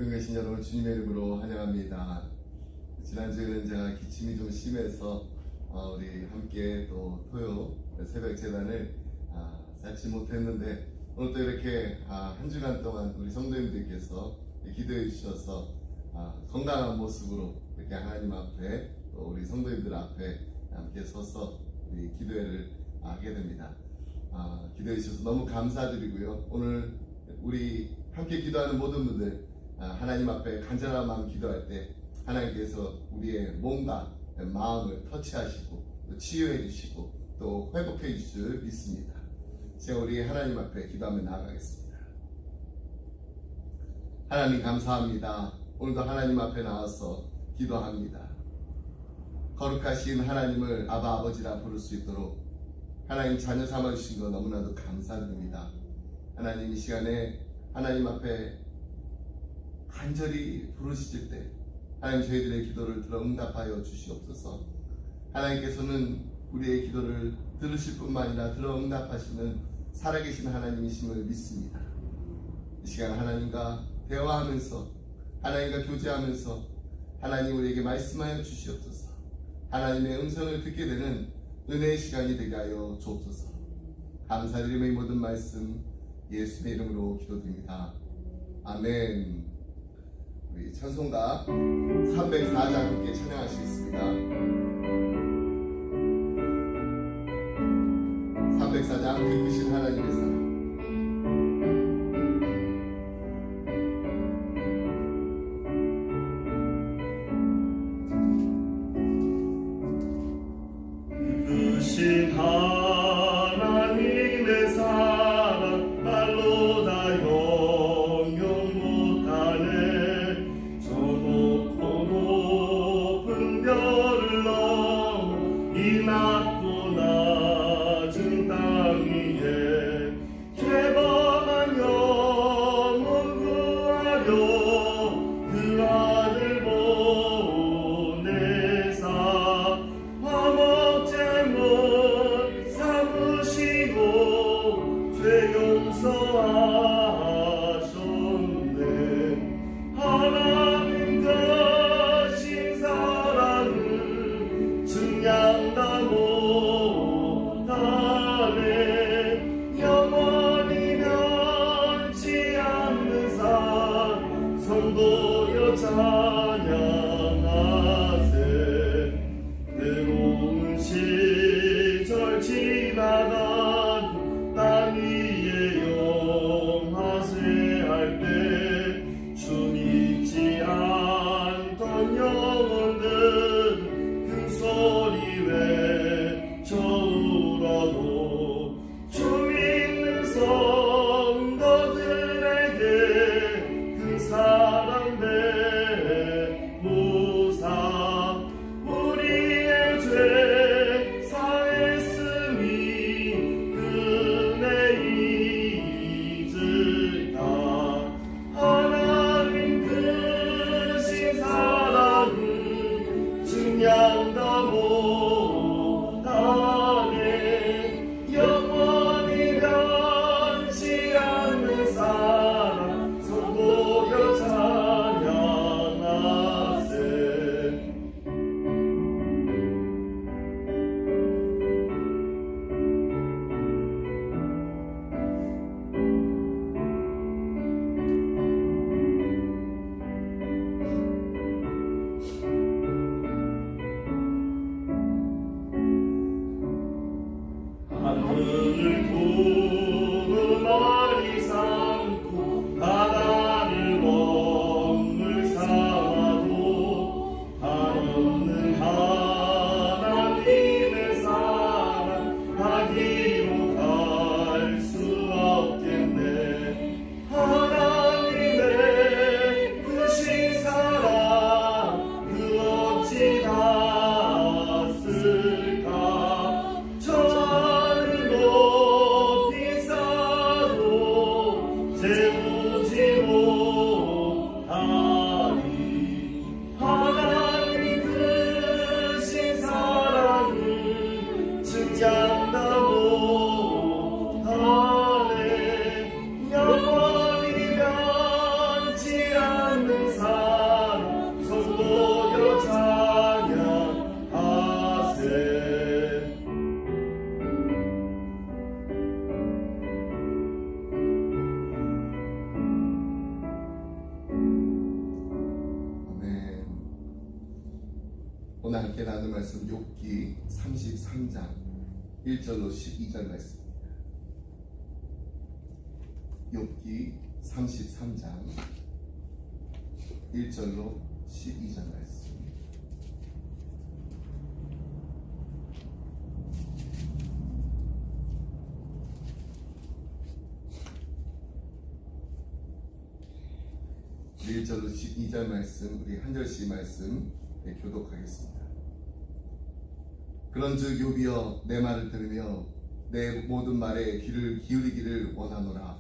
기쁜 계신 여러분 주님의 이름으로 환영합니다. 지난주에는 제가 기침이 좀 심해서 우리 함께 또 토요 새벽 재단을 쌓지 못했는데 오늘 또 이렇게 한 주간 동안 우리 성도님들께서 기도해 주셔서 건강한 모습으로 이렇게 하나님 앞에 또 우리 성도님들 앞에 함께 서서 우리 기도회를 하게 됩니다. 기도해 주셔서 너무 감사드리고요. 오늘 우리 함께 기도하는 모든 분들 하나님 앞에 간절한 마음 기도할 때 하나님께서 우리의 몸과 마음을 터치하시고 또 치유해 주시고 또 회복해 주실 줄 믿습니다. 제가 우리 하나님 앞에 기도하며 나아가겠습니다. 하나님 감사합니다. 오늘도 하나님 앞에 나와서 기도합니다. 거룩하신 하나님을 아바 아버지라 부를 수 있도록 하나님 자녀 삼아주신 거 너무나도 감사드립니다. 하나님 이 시간에 하나님 앞에 간절히 부르실 때 하나님 저희들의 기도를 들어 응답하여 주시옵소서. 하나님께서는 우리의 기도를 들으실 뿐만 아니라 들어 응답하시는 살아계신 하나님이심을 믿습니다. 이 시간 하나님과 대화하면서 하나님과 교제하면서 하나님 우리에게 말씀하여 주시옵소서. 하나님의 음성을 듣게 되는 은혜의 시간이 되게 하여 주옵소서. 감사드리며 이 모든 말씀 예수의 이름으로 기도드립니다. 아멘. 우리 찬송가 304장 함께 찬양하시겠습니다. 304장 그 크신 하나님의 사랑. 크신 하나님의 사랑 말로 다 영영 못하네. 저 높고 높은 별을 넘어 이 낮고 낮은 땅 위에 죄범한 영혼 구하려 그 아들 보내사 화목제물 삼으시고 죄 용서하셨네. 하나님 크신 사랑을 증량 다 못하네. 영원히 변치 않는 산 성도여 찬양하세. 때로운 시절 지나가도 땅 위에 영하세 할 때 주 믿지 않던 영혼들 큰 소리 외쳐울어도 주 믿는 성도들에게 큰 사랑 베푸사 우리의 죄 사했으니 오늘 함께 나눌 말씀 욥기 33장 1절로 12절 말씀입니다. 욥기 33장 1절로 12절 말씀. 우리 1절로 12절 말씀, 우리 한 절씩 말씀 교독하겠습니다. 그런즉 욥이여 내 말을 들으며 내 모든 말에 귀를 기울이기를 원하노라.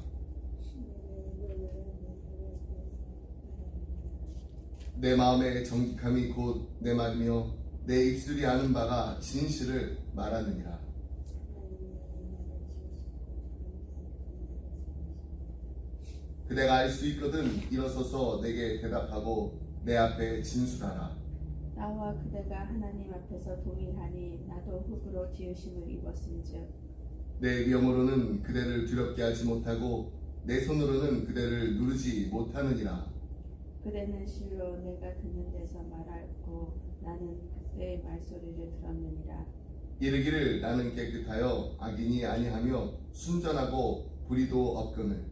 내 마음의 정직함이 곧 내 말이며 내 입술이 아는 바가 진실을 말하느니라. 그대가 알 수 있거든 일어서서 내게 대답하고 내 앞에 진술하라. 나와 그대가 하나님 앞에서 동일하니 나도 흙으로 지으심을 입었은즉 내 위엄으로는 그대를 두렵게 하지 못하고 내 손으로는 그대를 누르지 못하느니라. 그대는 실로 내가 듣는 데서 말하고 나는 그대의 말소리를 들었느니라. 이르기를 나는 깨끗하여 악인이 아니하며 순전하고 불의도 없거늘.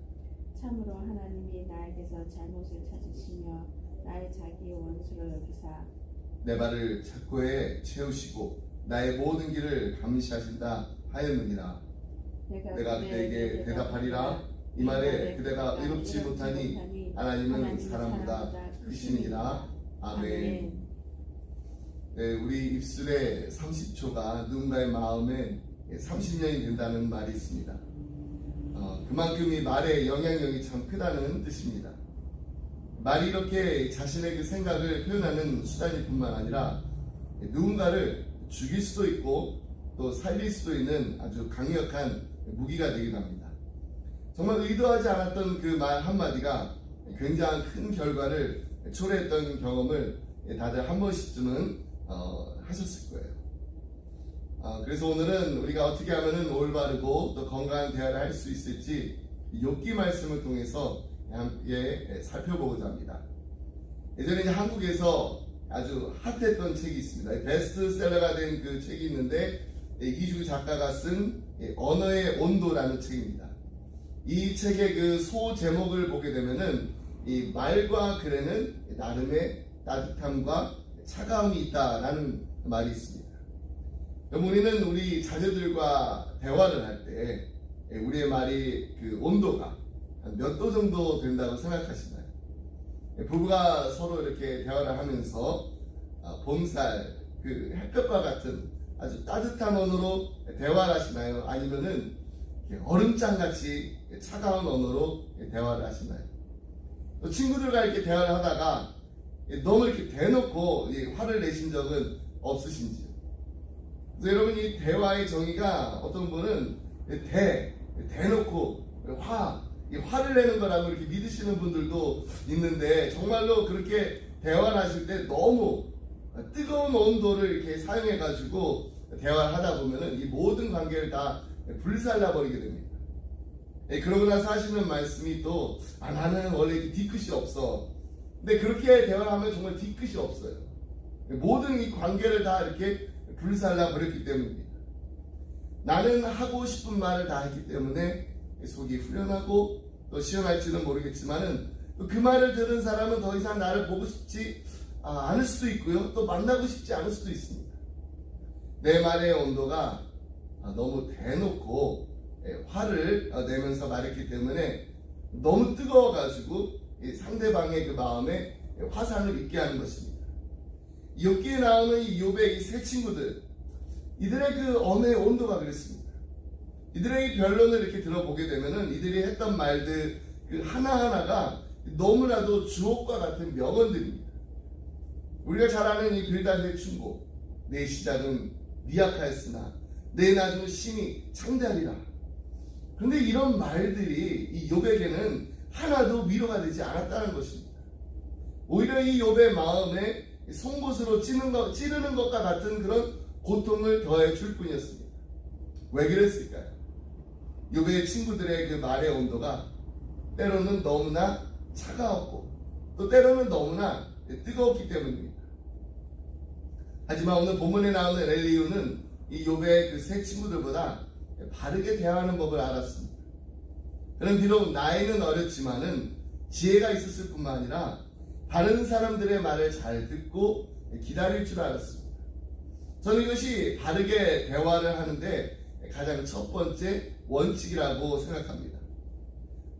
참으로 하나님이 나에게서 잘못을 찾으시며 나의 자기 원수로 여기사 내 발을 착고에 채우시고 나의 모든 길을 감시하신다 하였느니라. 내가 그대에게 대답하리라. 이 말에 그대가 의롭지 못하니 하나님은 사랑보다 크시니라. 아멘. 네, 우리 입술에 30초가 누군가의 마음에 30년이 된다는 말이 있습니다. 그만큼 이 말의 영향력이 참 크다는 뜻입니다. 말이 이렇게 자신의 그 생각을 표현하는 수단일 뿐만 아니라 누군가를 죽일 수도 있고 또 살릴 수도 있는 아주 강력한 무기가 되기도 합니다. 정말 의도하지 않았던 그 말 한마디가 굉장한 큰 결과를 초래했던 경험을 다들 한 번씩쯤은 하셨을 거예요. 그래서 오늘은 우리가 어떻게 하면 올바르고 또 건강한 대화를 할 수 있을지 욥기 말씀을 통해서 함께 살펴보고자 합니다. 예전에 이제 한국에서 아주 핫했던 책이 있습니다. 베스트셀러가 된 그 책이 있는데 이기주 작가가 쓴 언어의 온도라는 책입니다. 이 책의 그 소 제목을 보게 되면은 이 말과 글에는 나름의 따뜻함과 차가움이 있다라는 말이 있습니다. 우리는 우리 자녀들과 대화를 할 때 우리의 말이 그 온도가 한 몇 도 정도 된다고 생각하시나요? 부부가 서로 이렇게 대화를 하면서 봄살 그 햇볕과 같은 아주 따뜻한 언어로 대화를 하시나요? 아니면은 얼음장같이 차가운 언어로 대화를 하시나요? 또 친구들과 이렇게 대화를 하다가 너무 이렇게 대놓고 화를 내신 적은 없으신지요? 그래서 여러분 이 대화의 정의가 어떤 분은 대놓고 화를 내는 거라고 이렇게 믿으시는 분들도 있는데 정말로 그렇게 대화를 하실 때 너무 뜨거운 온도를 이렇게 사용해 가지고 대화를 하다 보면은 이 모든 관계를 다 불살라 버리게 됩니다. 그러고 나서 하시는 말씀이 또 나는 원래 이렇게 뒤끝이 없어. 근데 그렇게 대화를 하면 정말 뒤끝이 없어요. 모든 이 관계를 다 이렇게 불살라 버렸기 때문입니다. 나는 하고 싶은 말을 다 했기 때문에 속이 후련하고 또 시원할지는 모르겠지만은 그 말을 들은 사람은 더 이상 나를 보고 싶지 않을 수도 있고요. 또 만나고 싶지 않을 수도 있습니다. 내 말의 온도가 너무 대놓고 화를 내면서 말했기 때문에 너무 뜨거워가지고 상대방의 그 마음에 화상을 입게 하는 것입니다. 욥기에 나오는 이 욥의 이 세 친구들, 이들의 그 언어의 온도가 그랬습니다. 이들의 변론을 이렇게 들어보게 되면은 이들이 했던 말들 그 하나하나가 너무나도 주옥과 같은 명언들입니다. 우리가 잘 아는 이 빌닷의 충고, 내 시작은 미약하였으나 내 나중은 심히 창대하리라. 그런데 이런 말들이 이 욥에게는 하나도 위로가 되지 않았다는 것입니다. 오히려 이 욥의 마음에 송곳으로 찌르는 것과 같은 그런 고통을 더해 줄 뿐이었습니다. 왜 그랬을까요? 욥의 친구들의 그 말의 온도가 때로는 너무나 차가웠고 또 때로는 너무나 뜨거웠기 때문입니다. 하지만 오늘 본문에 나오는 엘리후는 이 욥의 그 세 친구들보다 바르게 대화하는 법을 알았습니다. 그는 비록 나이는 어렸지만은 지혜가 있었을 뿐만 아니라 다른 사람들의 말을 잘 듣고 기다릴 줄 알았습니다. 저는 이것이 바르게 대화를 하는데 가장 첫 번째 원칙이라고 생각합니다.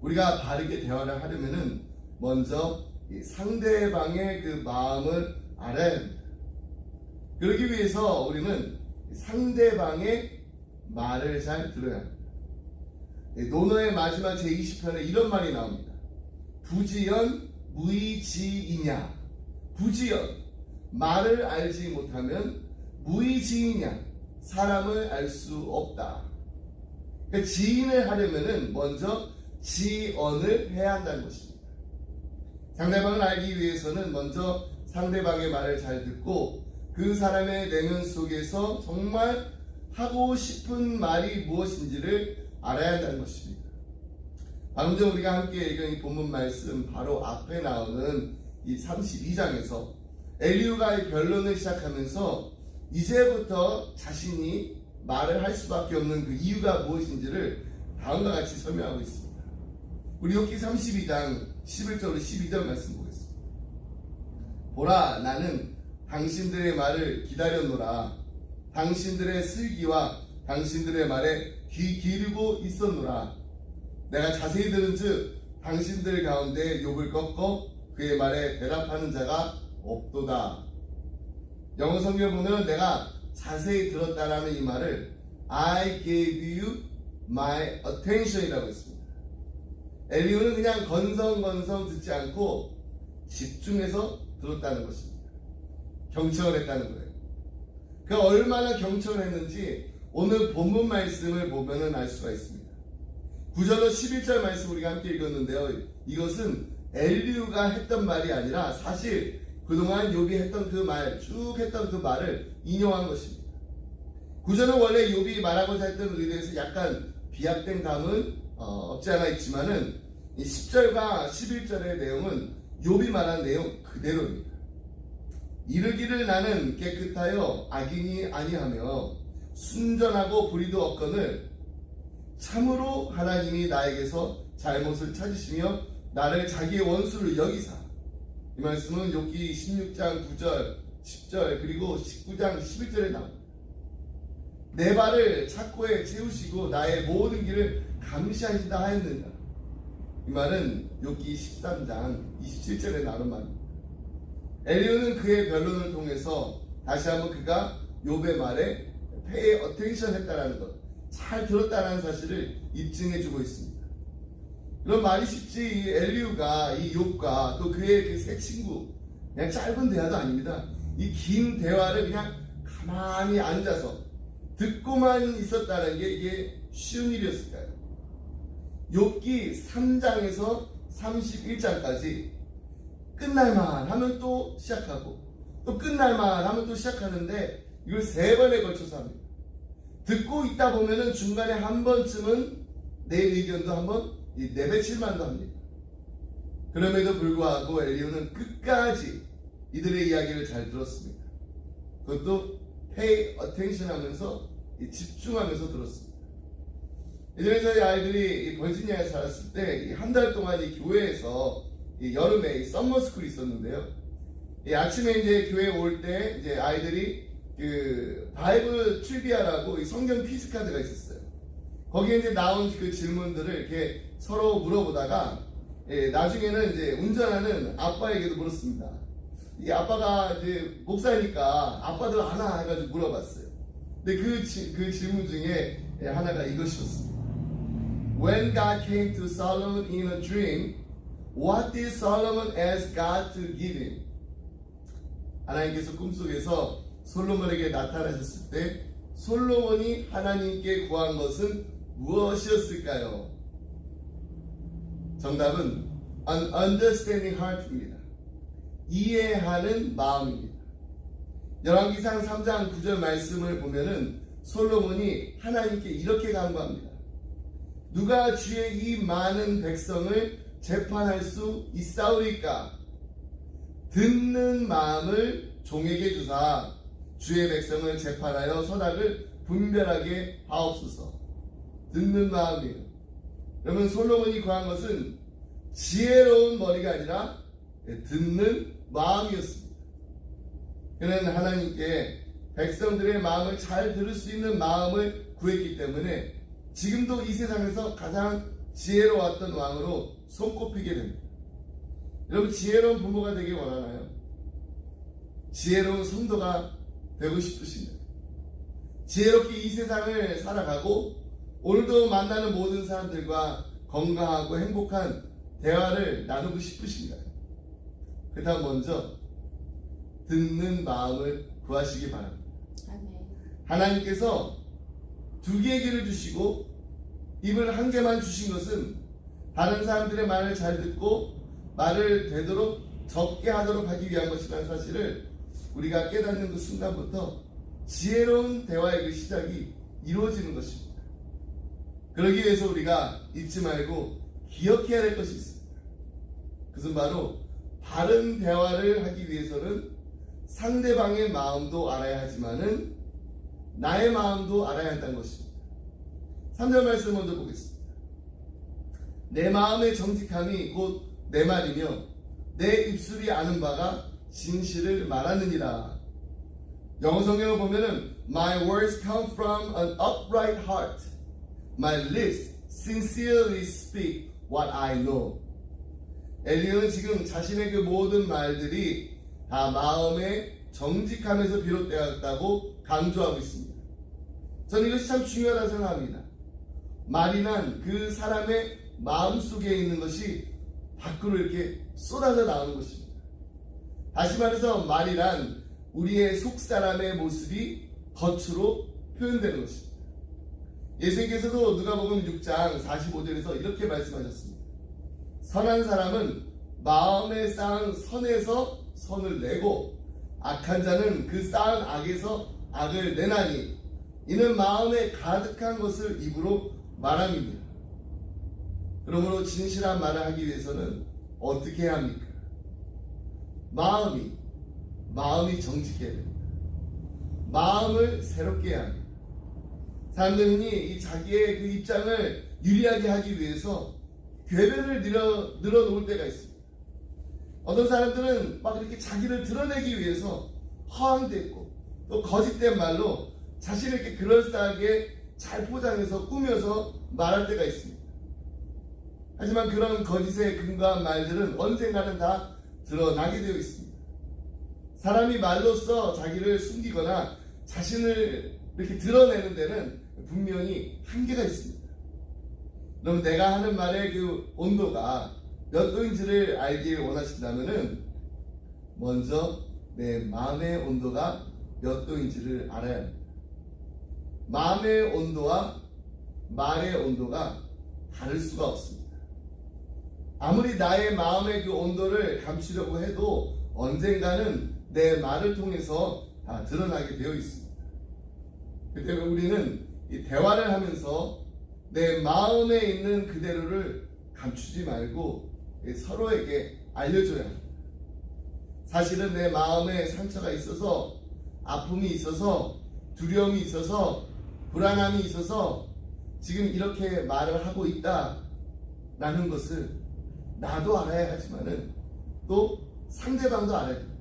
우리가 바르게 대화를 하려면은 먼저 이 상대방의 그 마음을 알아야 합니다. 그러기 위해서 우리는 상대방의 말을 잘 들어야 합니다. 논어의 마지막 제20편에 이런 말이 나옵니다. 부지연 무의지이냐. 부지연, 말을 알지 못하면 무의지이냐. 사람을 알 수 없다. 그러니까 지인을 하려면은 먼저 지언을 해야 한다는 것입니다. 상대방을 알기 위해서는 먼저 상대방의 말을 잘 듣고 그 사람의 내면 속에서 정말 하고 싶은 말이 무엇인지를 알아야 한다는 것입니다. 방금 전 우리가 함께 읽은 이 본문 말씀 바로 앞에 나오는 이 32장에서 엘리후가 이 변론을 시작하면서 이제부터 자신이 말을 할 수밖에 없는 그 이유가 무엇인지를 다음과 같이 설명하고 있습니다. 우리 욥기 32장 11절로 12절 말씀 보겠습니다. 보라, 나는 당신들의 말을 기다렸노라. 당신들의 슬기와 당신들의 말에 귀 기울이고 있었노라. 내가 자세히 들은즉 당신들 가운데 욥을 꺾어 그의 말에 대답하는 자가 없도다. 영어 성경 보면 내가 자세히 들었다라는 이 말을 I gave you my attention이라고 했습니다. 엘리후는 그냥 건성건성 듣지 않고 집중해서 들었다는 것입니다. 경청을 했다는 거예요. 그 얼마나 경청을 했는지 오늘 본문 말씀을 보면은 알 수가 있습니다. 9절로 11절 말씀 우리가 함께 읽었는데요. 이것은 엘리후가 했던 말이 아니라 사실 그동안 욥이 했던 그 말, 쭉 했던 그 말을 인용한 것입니다. 9절은 원래 욥이 말하고자 했던 의도에서 약간 비약된 감은 없지 않아 있지만은 이 10절과 11절의 내용은 욥이 말한 내용 그대로입니다. 이르기를 나는 깨끗하여 악인이 아니하며 순전하고 불의도 없거늘 참으로 하나님이 나에게서 잘못을 찾으시며 나를 자기의 원수를 여기사. 이 말씀은 욥기 16장 9절 10절 그리고 19장 11절에 나옵니다. 내 발을 착고에 채우시고 나의 모든 길을 감시하신다 하였느냐. 이 말은 욥기 13장 27절에 나오는 말입니다. 엘리후는 그의 변론을 통해서 다시 한번 그가 욥의 말에 pay attention 했다라는 것, 잘 들었다라는 사실을 입증해주고 있습니다. 그럼 말이 쉽지 이 엘리후가 이 욥과 또 그의 그 세 친구 그냥 짧은 대화도 아닙니다. 이 긴 대화를 그냥 가만히 앉아서 듣고만 있었다는 게 이게 쉬운 일이었을까요? 욥기 3장에서 31장까지 끝날만 하면 또 시작하고 또 끝날만 하면 또 시작하는데 이걸 3번에 걸쳐서 합니다. 듣고 있다 보면은 중간에 한 번쯤은 내 의견도 한번 내뱉을만도 합니다. 그럼에도 불구하고 엘리후는 끝까지 이들의 이야기를 잘 들었습니다. 그것도 pay attention 하면서 집중하면서 들었습니다. 예전에 저희 아이들이 버지니아에 살았을 때 한 달 동안 이 교회에서 여름에 썸머스쿨이 있었는데요. 아침에 이제 교회에 올 때 이제 아이들이 그 바이블 트리비아라고 성경 퀴즈 카드가 있었어요. 거기에 이제 나온 그 질문들을 이렇게 서로 물어보다가 나중에는 이제 운전하는 아빠에게도 물었습니다. 이 아빠가 이제 목사니까 아빠들 아나 해가지고 물어봤어요. 근데 그 질문 중에 하나가 이것이었습니다. When God came to Solomon in a dream, what did Solomon ask God to give him? 하나님께서 꿈속에서 솔로몬에게 나타나셨을 때 솔로몬이 하나님께 구한 것은 무엇이었을까요? 정답은 an understanding heart입니다. 이해하는 마음입니다. 열왕기상 3장 9절 말씀을 보면은 솔로몬이 하나님께 이렇게 간구합니다. 누가 주의 이 많은 백성을 재판할 수 있사오리까? 듣는 마음을 종에게 주사 주의 백성을 재판하여 선악을 분별하게 하옵소서. 듣는 마음이에요. 여러분, 솔로몬이 구한 것은 지혜로운 머리가 아니라 듣는 마음이었습니다. 그는 하나님께 백성들의 마음을 잘 들을 수 있는 마음을 구했기 때문에 지금도 이 세상에서 가장 지혜로웠던 왕으로 손꼽히게 됩니다. 여러분, 지혜로운 부모가 되길 원하나요? 지혜로운 성도가 되고 싶으신가요? 지혜롭게 이 세상을 살아가고 오늘도 만나는 모든 사람들과 건강하고 행복한 대화를 나누고 싶으신가요? 그렇다면 먼저 듣는 마음을 구하시기 바랍니다. 아멘. 하나님께서 두 개의 귀를 주시고 입을 한 개만 주신 것은 다른 사람들의 말을 잘 듣고 말을 되도록 적게 하도록 하기 위한 것이라는 사실을 우리가 깨닫는 그 순간부터 지혜로운 대화의 그 시작이 이루어지는 것입니다. 그러기 위해서 우리가 잊지 말고 기억해야 될 것이 있습니다. 그것은 바로 바른 대화를 하기 위해서는 상대방의 마음도 알아야 하지만은 나의 마음도 알아야 한다는 것입니다. 3절 말씀 먼저 보겠습니다. 내 마음의 정직함이 곧 내 말이며 내 입술이 아는 바가 진실을 말하느니라. 영어 성경을 보면은 My words come from an upright heart. My lips sincerely speak what I know. 엘리야는 지금 자신의 그 모든 말들이 다 마음의 정직함에서 비롯되었다고 강조하고 있습니다. 저는 이것이 참 중요하다고 생각합니다. 말이란 그 사람의 마음속에 있는 것이 밖으로 이렇게 쏟아져 나오는 것입니다. 다시 말해서 말이란 우리의 속사람의 모습이 겉으로 표현되는 것입니다. 예수님께서도 누가복음 6장 45절에서 이렇게 말씀하셨습니다. 선한 사람은 마음에 쌓은 선에서 선을 내고 악한 자는 그 쌓은 악에서 악을 내나니 이는 마음에 가득한 것을 입으로 말함입니다. 그러므로 진실한 말을 하기 위해서는 어떻게 해야 합니까? 마음이 정직해야 됩니다. 마음을 새롭게 해야 합니다. 사람들은 이 자기의 그 입장을 유리하게 하기 위해서 궤변을 늘어놓을 때가 있습니다. 어떤 사람들은 막 이렇게 자기를 드러내기 위해서 허황됐고 또 거짓된 말로 자신을 이렇게 그럴싸하게 잘 포장해서 꾸며서 말할 때가 있습니다. 하지만 그런 거짓에 근거한 말들은 언젠가는 다 드러나게 되어 있습니다. 사람이 말로써 자기를 숨기거나 자신을 이렇게 드러내는 데는 분명히 한계가 있습니다. 그럼 내가 하는 말의 그 온도가 몇 도인지를 알기 원하신다면은 먼저 내 마음의 온도가 몇 도인지를 알아야 합니다. 마음의 온도와 말의 온도가 다를 수가 없습니다. 아무리 나의 마음의 그 온도를 감추려고 해도 언젠가는 내 말을 통해서 다 드러나게 되어 있습니다. 그 때문에 우리는 이 대화를 하면서 내 마음에 있는 그대로를 감추지 말고 서로에게 알려줘야 합니다. 사실은 내 마음에 상처가 있어서 아픔이 있어서 두려움이 있어서 불안함이 있어서 지금 이렇게 말을 하고 있다라는 것을 나도 알아야 하지만은 또 상대방도 알아야 됩니다.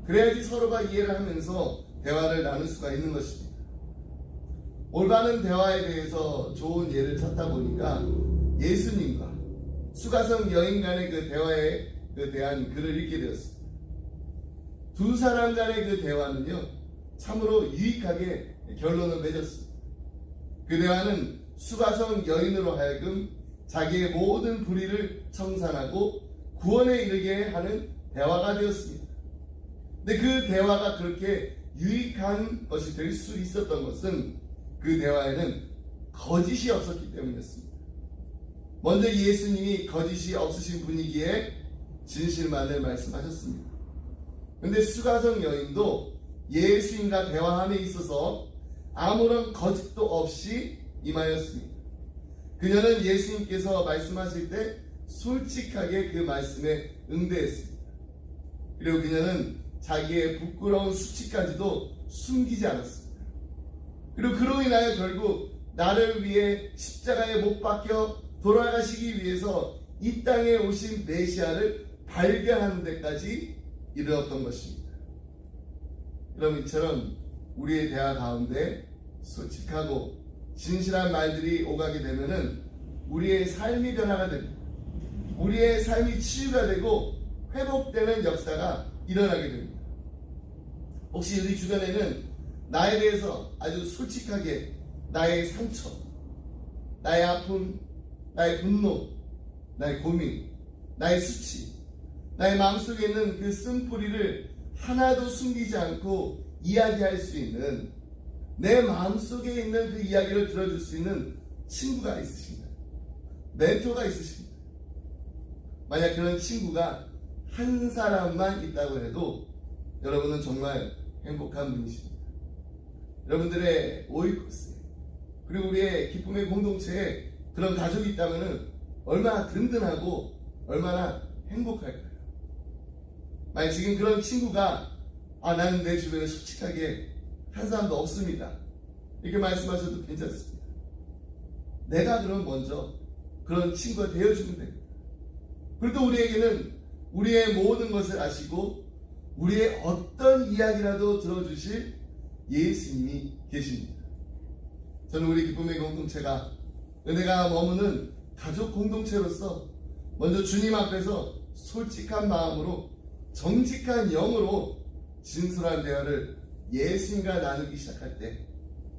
그래야지 서로가 이해를 하면서 대화를 나눌 수가 있는 것입니다. 올바른 대화에 대해서 좋은 예를 찾다 보니까 예수님과 수가성 여인 간의 그 대화에 대한 글을 읽게 되었습니다. 두 사람 간의 그 대화는요 참으로 유익하게 결론을 맺었습니다. 그 대화는 수가성 여인으로 하여금 자기의 모든 불의를 청산하고 구원에 이르게 하는 대화가 되었습니다. 근데 그 대화가 그렇게 유익한 것이 될 수 있었던 것은 그 대화에는 거짓이 없었기 때문이었습니다. 먼저 예수님이 거짓이 없으신 분이기에 진실만을 말씀하셨습니다. 그런데 수가성 여인도 예수님과 대화함에 있어서 아무런 거짓도 없이 임하였습니다. 그녀는 예수님께서 말씀하실 때 솔직하게 그 말씀에 응대했습니다. 그리고 그녀는 자기의 부끄러운 수치까지도 숨기지 않았습니다. 그리고 그로 인하여 결국 나를 위해 십자가에 못 박혀 돌아가시기 위해서 이 땅에 오신 메시아를 발견하는 데까지 이르렀던 것입니다. 여러분, 이처럼 우리의 대화 가운데 솔직하고 진실한 말들이 오가게 되면은 우리의 삶이 변화가 됩니다. 우리의 삶이 치유가 되고 회복되는 역사가 일어나게 됩니다. 혹시 우리 주변에는 나에 대해서 아주 솔직하게 나의 상처, 나의 아픔, 나의 분노, 나의 고민, 나의 수치, 나의 마음속에 있는 그 쓴뿌리를 하나도 숨기지 않고 이야기할 수 있는, 내 마음속에 있는 그 이야기를 들어줄 수 있는 친구가 있으신가요? 멘토가 있으신가요? 만약 그런 친구가 한 사람만 있다고 해도 여러분은 정말 행복한 분이십니다. 여러분들의 오이코스에, 그리고 우리의 기쁨의 공동체에 그런 가족이 있다면 얼마나 든든하고 얼마나 행복할까요? 만약 지금 그런 친구가 나는 내 주변에 솔직하게 한 사람도 없습니다, 이렇게 말씀하셔도 괜찮습니다. 내가 그럼 먼저 그런 친구가 되어주면 됩니다. 그리고 또 우리에게는 우리의 모든 것을 아시고 우리의 어떤 이야기라도 들어주실 예수님이 계십니다. 저는 우리 기쁨의 공동체가, 은혜가 머무는 가족 공동체로서 먼저 주님 앞에서 솔직한 마음으로, 정직한 영으로 진솔한 대화를 예수님과 나누기 시작할 때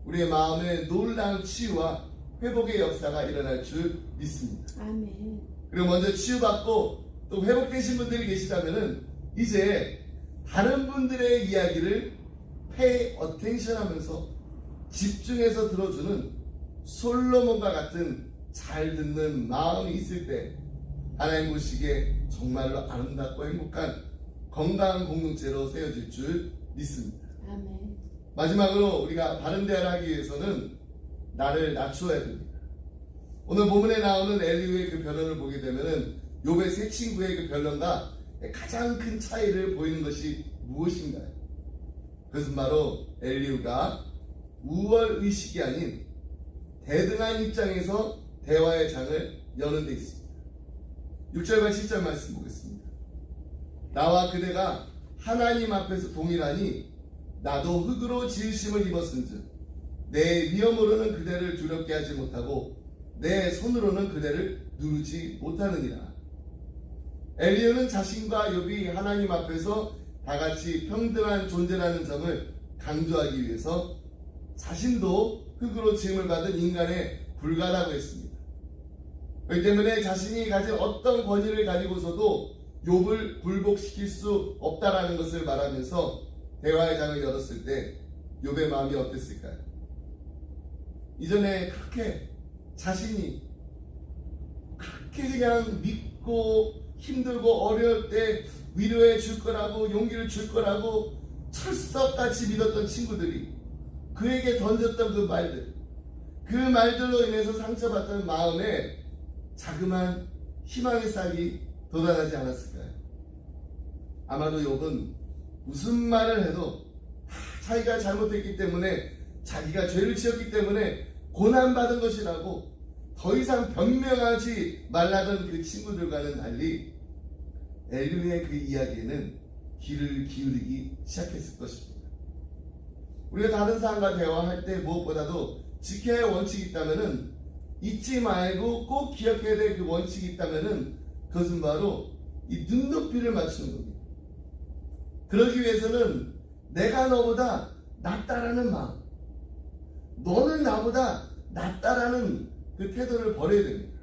우리의 마음에 놀라운 치유와 회복의 역사가 일어날 줄 믿습니다. 아멘. 그리고 먼저 치유받고 또 회복되신 분들이 계시다면 이제 다른 분들의 이야기를 pay attention 하면서 집중해서 들어주는 솔로몬과 같은 잘 듣는 마음이 있을 때 하나님 보시기에 정말로 아름답고 행복한 건강한 공동체로 세워질 줄 믿습니다. 아멘. 마지막으로 우리가 바른 대화를 하기 위해서는 나를 낮추어야 됩니다. 오늘 본문에 나오는 엘리후의 그 변론을 보게 되면은 욥의 세 친구의 그 변론과 가장 큰 차이를 보이는 것이 무엇인가요? 그것은 바로 엘리후가 우월의식이 아닌 대등한 입장에서 대화의 장을 여는 데 있습니다. 6절과 7절 말씀 보겠습니다. 나와 그대가 하나님 앞에서 동일하니 나도 흙으로 지으심을 입었은즉 내 위엄으로는 그대를 두렵게 하지 못하고 내 손으로는 그대를 누르지 못하느니라. 엘리후는 자신과 욥이 하나님 앞에서 다같이 평등한 존재라는 점을 강조하기 위해서 자신도 흙으로 지음을 받은 인간에 불과하다고 했습니다. 그렇기 때문에 자신이 가진 어떤 권위를 가지고서도 욥을 굴복시킬 수 없다라는 것을 말하면서 대화의 장을 열었을 때 욥의 마음이 어땠을까요? 이전에 그렇게 자신이 그렇게 그냥 믿고 힘들고 어려울 때 위로해 줄 거라고, 용기를 줄 거라고 철석같이 믿었던 친구들이 그에게 던졌던 그 말들, 그 말들로 인해서 상처받던 마음에 자그마한 희망의 싹이 돋아나지 않았을까요? 아마도 욥은 무슨 말을 해도 자기가 잘못했기 때문에, 자기가 죄를 지었기 때문에 고난받은 것이라고 더 이상 변명하지 말라던 그 친구들과는 달리 엘리후의 그 이야기에는 귀를 기울이기 시작했을 것입니다. 우리가 다른 사람과 대화할 때 무엇보다도 지켜야 할 원칙이 있다면은, 잊지 말고 꼭 기억해야 될 그 원칙이 있다면은 그것은 바로 이 눈높이를 맞추는 겁니다. 그러기 위해서는 내가 너보다 낫다라는 마음, 너는 나보다 낫다라는 그 태도를 버려야 됩니다.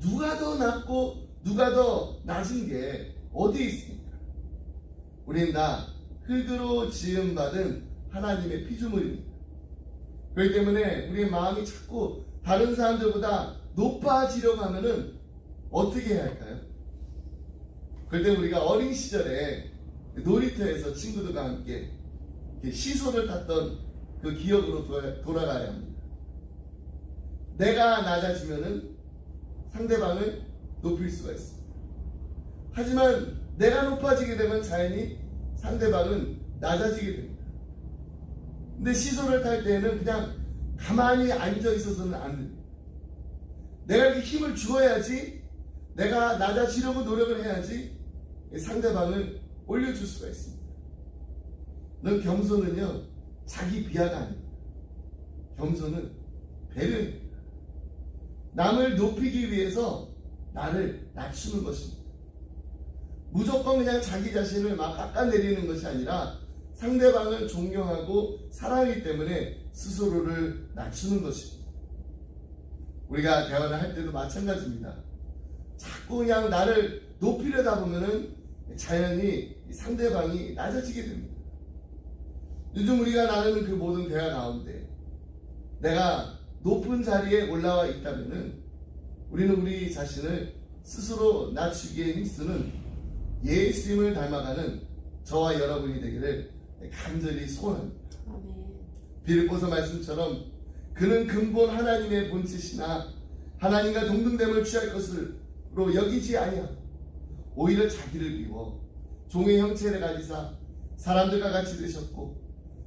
누가 더 낫고 누가 더 낮은 게 어디에 있습니까? 우린 다 흙으로 지음받은 하나님의 피조물입니다. 그렇기 때문에 우리의 마음이 자꾸 다른 사람들보다 높아지려고 하면은 어떻게 해야 할까요? 그때 우리가 어린 시절에 놀이터에서 친구들과 함께 시소를 탔던 그 기억으로 돌아가야 합니다. 내가 낮아지면은 상대방을 높일 수가 있습니다. 하지만 내가 높아지게 되면 자연히 상대방은 낮아지게 됩니다. 근데 시소를 탈 때에는 그냥 가만히 앉아 있어서는 안 됩니다. 내가 이렇게 힘을 주어야지, 내가 낮아지려고 노력을 해야지 상대방을 올려줄 수가 있습니다. 넌 겸손은요, 자기 비하가 아닙니다. 겸손은 배려입니다. 남을 높이기 위해서 나를 낮추는 것입니다. 무조건 그냥 자기 자신을 막 깎아내리는 것이 아니라 상대방을 존경하고 사랑하기 때문에 스스로를 낮추는 것입니다. 우리가 대화를 할 때도 마찬가지입니다. 자꾸 그냥 나를 높이려다 보면은 자연히 상대방이 낮아지게 됩니다. 요즘 우리가 나누는 그 모든 대화 가운데 내가 높은 자리에 올라와 있다면은 우리는 우리 자신을 스스로 낮추기에 힘쓰는 예수님을 닮아가는 저와 여러분이 되기를 간절히 소원합니다. 빌립보서 말씀처럼 그는 근본 하나님의 본체시나 하나님과 동등됨을 취할 것으로 여기지 아니하고 오히려 자기를 비워 종의 형체를 가지사 사람들과 같이 되셨고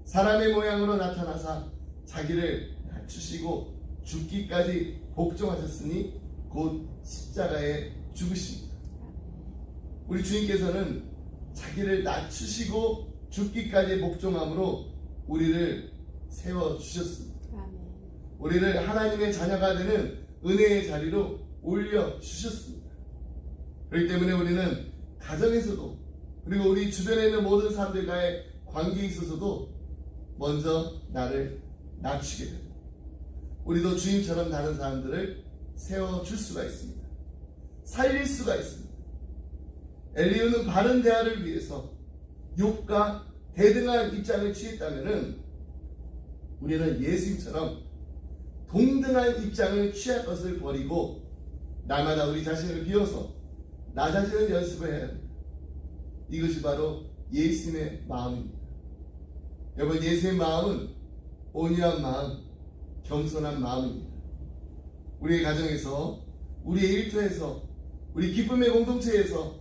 사람의 모양으로 나타나사 자기를 낮추시고 죽기까지 복종하셨으니 곧 십자가에 죽으십니다. 우리 주님께서는 자기를 낮추시고 죽기까지 복종함으로 우리를 세워주셨습니다. 우리를 하나님의 자녀가 되는 은혜의 자리로 올려주셨습니다. 그렇기 때문에 우리는 가정에서도 그리고 우리 주변에 있는 모든 사람들과의 관계에 있어서도 먼저 나를 낮추게 됩니다. 우리도 주님처럼 다른 사람들을 세워줄 수가 있습니다. 살릴 수가 있습니다. 엘리후는 바른 대화를 위해서 욕과 대등한 입장을 취했다면 우리는 예수님처럼 동등한 입장을 취할 것을 버리고 날마다 우리 자신을 비워서 낮아지는 연습을 해야 합니다. 이것이 바로 예수님의 마음입니다. 여러분, 예수님의 마음은 온유한 마음, 겸손한 마음입니다. 우리의 가정에서, 우리의 일터에서, 우리 기쁨의 공동체에서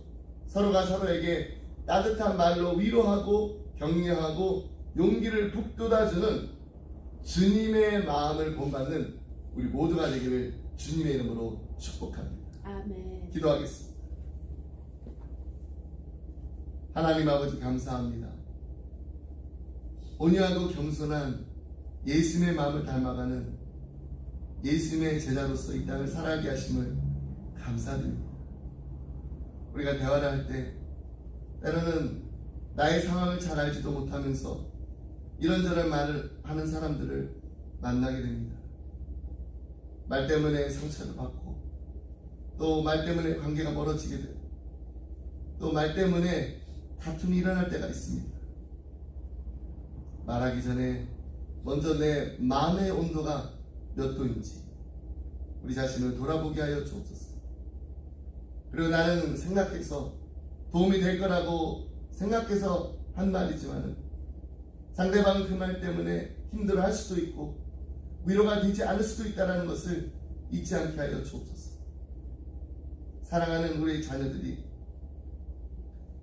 서로가 서로에게 따뜻한 말로 위로하고 격려하고 용기를 북돋아주는 주님의 마음을 본받는 우리 모두가 되기를 주님의 이름으로 축복합니다. 아멘. 기도하겠습니다. 하나님 아버지 감사합니다. 온유하고 겸손한 예수님의 마음을 닮아가는 예수님의 제자로서 이 땅을 살아가게 하심을 감사드립니다. 우리가 대화를 할 때 때로는 나의 상황을 잘 알지도 못하면서 이런저런 말을 하는 사람들을 만나게 됩니다. 말 때문에 상처를 받고 또 말 때문에 관계가 멀어지게 되고 또 말 때문에 다툼이 일어날 때가 있습니다. 말하기 전에 먼저 내 마음의 온도가 몇 도인지 우리 자신을 돌아보게 하여 주옵소서. 그리고 나는 생각해서 도움이 될 거라고 생각해서 한 말이지만 상대방은 그 말 때문에 힘들어 할 수도 있고 위로가 되지 않을 수도 있다는 것을 잊지 않게 하여 주옵소서. 사랑하는 우리 자녀들이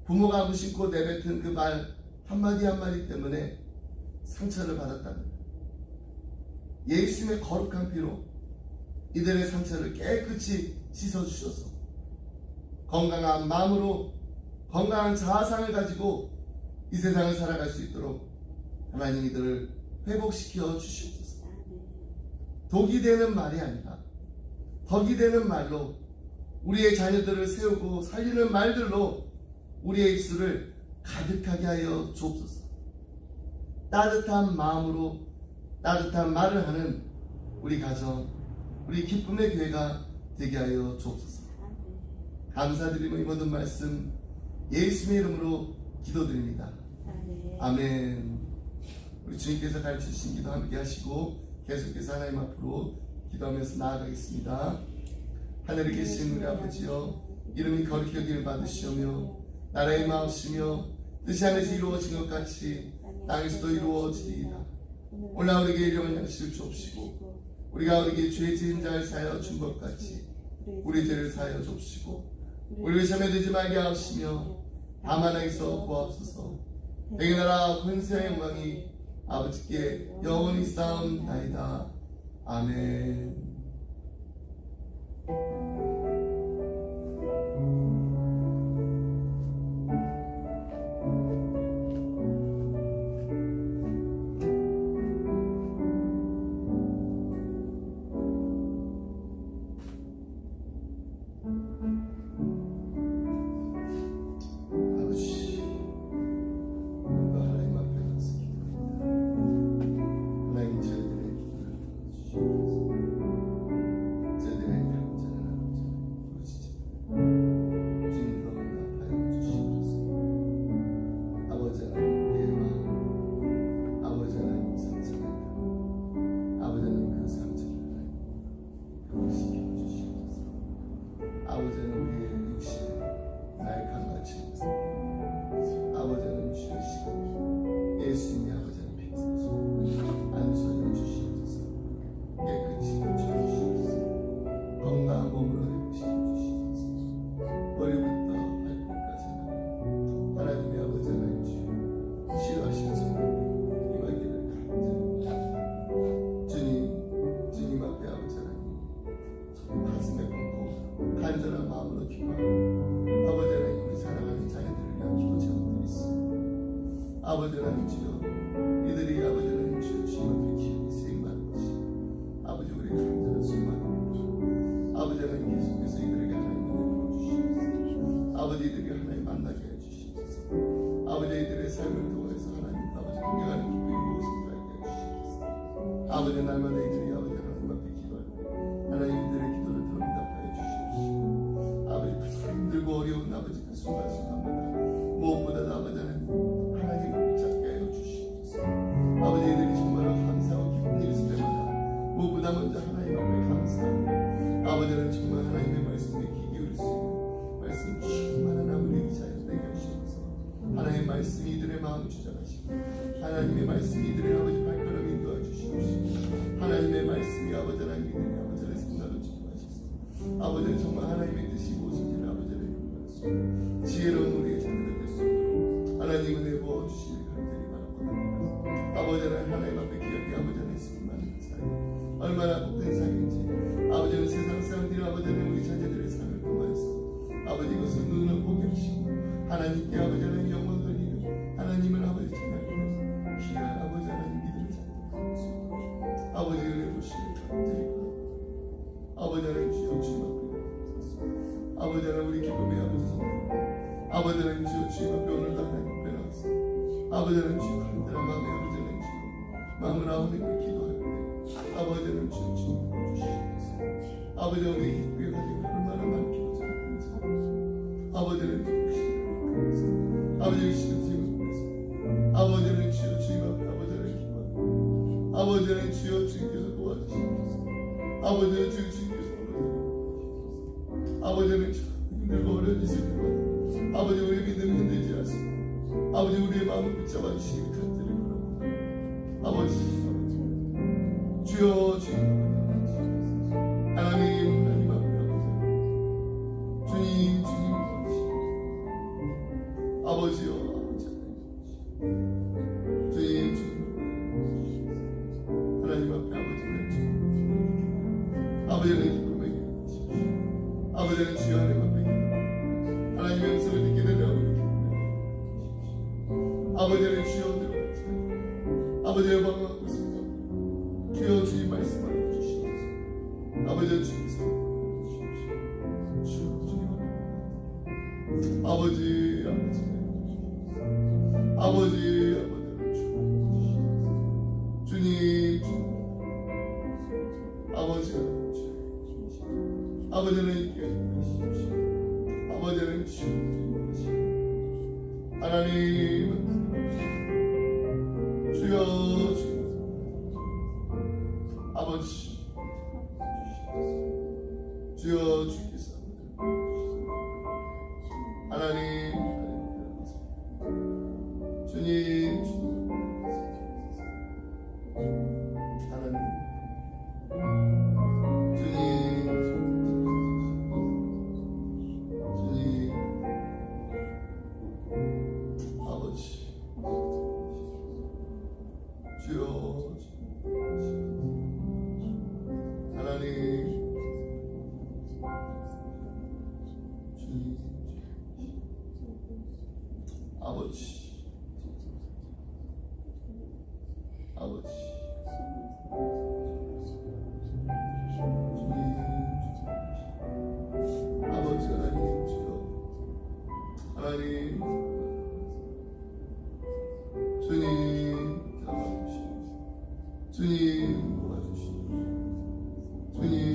부모가 무심코 내뱉은 그 말 한마디 한마디 때문에 상처를 받았다면 예수님의 거룩한 피로 이들의 상처를 깨끗이 씻어주셔서 건강한 마음으로 건강한 자아상을 가지고 이 세상을 살아갈 수 있도록 하나님 이들을 회복시켜 주시옵소서. 독이 되는 말이 아니라 덕이 되는 말로 우리의 자녀들을 세우고 살리는 말들로 우리의 입술을 가득하게 하여 주옵소서. 따뜻한 마음으로 따뜻한 말을 하는 우리 가정, 우리 기쁨의 교회가 되게 하여 주옵소서. 감사드리며 이 모든 말씀 예수님의 이름으로 기도드립니다. 아멘. 우리 주님께서 가르쳐주신 기도 함께 하시고 계속해서 하나님 앞으로 기도하면서 나아가겠습니다. 하늘에 계신 우리 아버지여, 이름이 거룩히 여김을 받으시오며 나라의 마옵시며 뜻이 하늘에서 이루어진 것 같이 땅에서도 이루어지리이다. 오늘 우리에게 일용할 양식을 주옵시고 우리가 우리에게 죄 지은 자를 사하여 준 것 같이 우리 죄를 사하여 주옵시고 우리를 시험에 들지 말게 하옵시며 다만 악에서 구하옵소서. 대개 나라 권세와 영광이 아버지께 영원히 쌓옵나이다. 아멘. 아버지, 우리가 하나님 앞에 가서 기도합니다. 하나님 저희들의 기도를 들어주시옵소서. 저희들의 간절한 아버지를 부르시지 주님으로 응답하여 주시옵소서. 아버지 하나님 우리의 마음, 아버지 하나님 상처가 있다. 아버지 하나님 그 상처를 하나님 회복시켜 주시옵소서. 아버지 하나님 우리의 육신을 날강같이 아버지는 주시고 예수님이 아버지는 빙산소 안수하여 주시옵소서. 깨끗이 고쳐주시옵소서. 건강한 몸으로 회복시켜 주시옵소서. 머리부터 발끝까지 하나님의 아버지 하나님 주 싫어하시는 손을 임하기를 간절히 주님 앞에 아버지 하나님 가슴에 얹고 간절한 마음으로 기도하고 아버지 하나님 우리 사랑하는 자녀들을 위한 기도 제목들이 있습니다. 아버지 하나님 주여 이들이 아버지 하나님 주여 주님 앞에 기억이 쓰임받는 것이 아버지 우리 간절한 소망입니다. 아버지 하나님 계속해서 이들에게 하나님을 내려주시옵소서. 아버지 이들이 하나님 만나게 해주시옵소서. 아버지 이들의 삶을 통해서 하나님 아버지 공경하는 기쁨이 무엇인지 알게 해주시옵소서. 아버지 날마다 이들이 아버지 하나님 앞에 기도할 때 하나님 이들의 기도를 들어 응답하여 주시옵소서. 아버지 힘들고 어려운 아버지 그 순간순간마다 무엇보다도 아버지 하나님을 붙잡게 하여 주시옵소서. 아버지 이들이 정말 감사하고 기쁜 일이 있을 때마다 무엇보다 먼저 하나님 앞에 감사하고 아버지는 정말 하나님의 말씀에 귀 기울일 수 있는 말씀 충만한 우리 자녀 되게 하시옵소서. 하나님의 말씀이 이들의 마음을 주장하시고 하나님의 말씀이 이들의 아버지 발걸음 인도해 주시옵소서. 하나님의 말씀이 아버지 하나님 이들의 아버지 하나님의 생각을 지도하시옵소서. 아버지는 정말 하나님의 뜻이 무엇인지를 아버지를 알수 지혜로운 우리의 자녀들 될 수 있도록 하나님 은혜 부어주시길 간절히 바랍니다. 아버지는 하나님 앞에 기억해 아버지 하나님 수많은 삶 얼마나 복된 삶인지 아버지는 세상 사람들이 아버지는 우리 자녀들의 삶을 통하여서 아버지 이것을 눈을 보게 하시고 하나님께 아버지 하나님 영광 돌리는 하나님을 아버지 찬양하는 귀한 아버지 하나님 믿음을 자녀들 수 있도록 아버지 은혜 보시길 간절히 바랍니다. 아버지 하나님 주여 주님 앞에 아버지 하나님 우리 기쁨의 아버지 성령 아버지 하나님 주여 주님 앞에 오늘도 하나님 앞에 나와서 아버지 하나님 주여 간절한 마음에 아버지 하나님 주여 마음을 아버님께 기도할 때 아버지 하나님 주여 주님 주시옵소서. 아버지 우리 기쁘게 가지고 얼마나 많게 하셨는지 아버지 하나님 주시옵소서. 아버지 주여 주님 앞에서 아버지 하나님 주여 주님 앞에 아버지 하나님 기도하고 아버지 하나님 주여 주님께서 도와주시옵소서. 아버지 하나님 주여 주님께서 아버지는 힘들고 어려운 일을 때마다 아버지 우리 믿음 흔들지 않습니다. 아버지 우리의 마음을 붙잡아 주시기 간절히 바랍니다. 아버지 주여 주님 하나님 앞에 아버지 주님 아버지여 주님 하나님 앞에 아버지는 기쁨의 기도 아버지는 주여 하나님 앞에 기도 하나님의 음성을 듣게 되려 아버지는 주여 들어가지 아버지의 방황하고 있습니다. 주여 주님 말씀하여 주시옵소서. 아버지 주께서 주여 주님 아버지 주님 아버지는 있게 하시옵시고 아버지는 주여 하나님 주여 아버지 주여 주께서 하나님 주님 하나님 주님 아버지 아버지, 아버지, 아버지 하나님 주여, 하나님 주님 잡아주시옵소서. 주님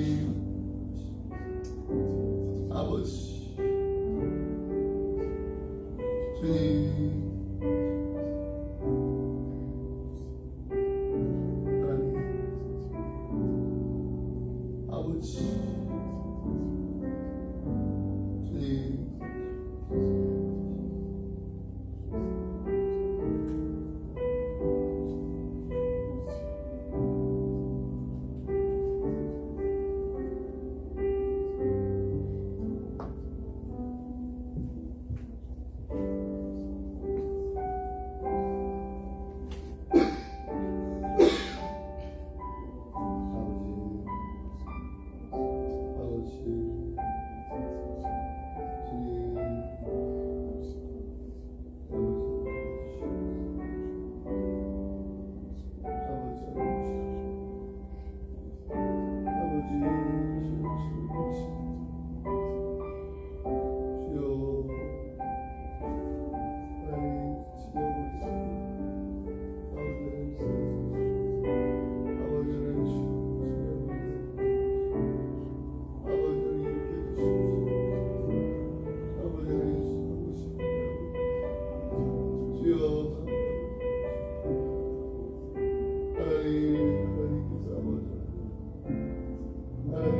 도와주시옵소서. 주님 아버지, 주님 하나님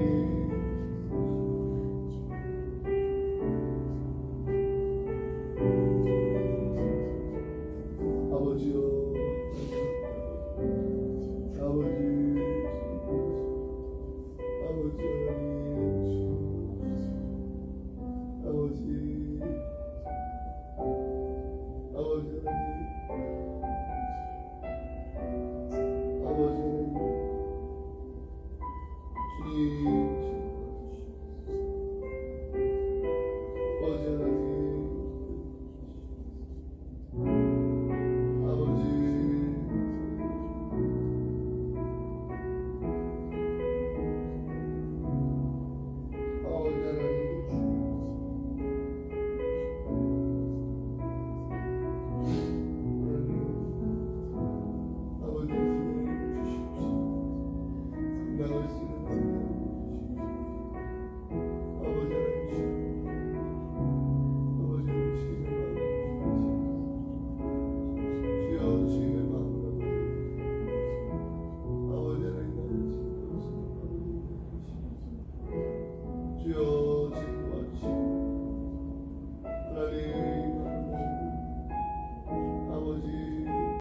아버지, 주님 주여 지금 와주시고 하나님